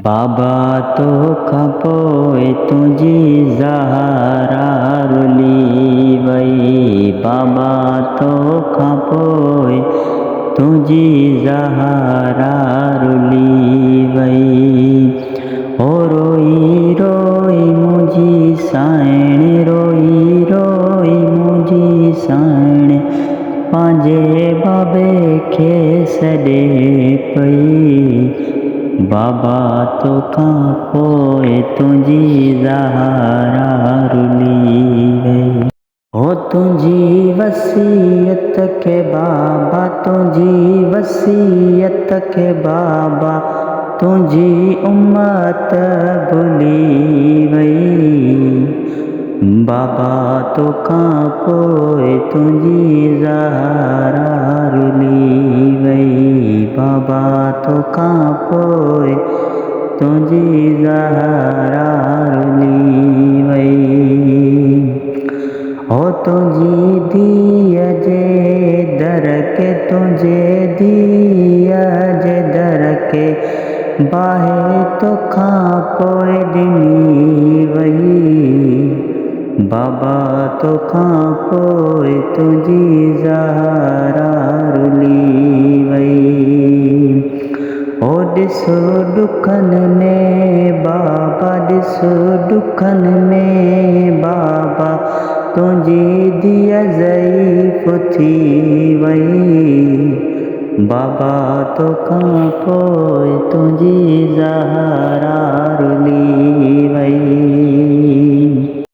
बाबा तो खपोए तुझी ज़हरा रुली वई। बाबा तो खपोए तुझी ज़हरा रुली वई। ओ रोई रोई मुझी साइण, रोई रोई मुझी साइण, पंहिंजे बाबे खे सॾे पई। बाबा तोखां पोइ तुंहिंजी ज़हरा रुली वई। हो तुंहिंजी वसीयत खे बाबा, तुंहिंजी वसीयत खे बाबा, तुंहिंजी उम्मत भुली वई। बाबा तोखां पोइ तुंहिंजी ज़हरा रुली वई। बाबा तोखां पोइ तुंहिंजी ज़हरा रुली वई। हो तुंहिंजी धीअ जे दर के, तुंहिंजे धीअ जे दर के बाहि तोखां पोइ ॾिनी वई। बाबा तोखां पोइ तुंहिंजी ज़हरा रुली वई। ओ ॾिस ॾुखनि में बाबा, ॾिस ॾुखनि में बाबा, तुंहिंजी धीअ ज़ईफ़ थी वई। बाबा तोखां पोइ तुंहिंजी ज़हरा रुली वई।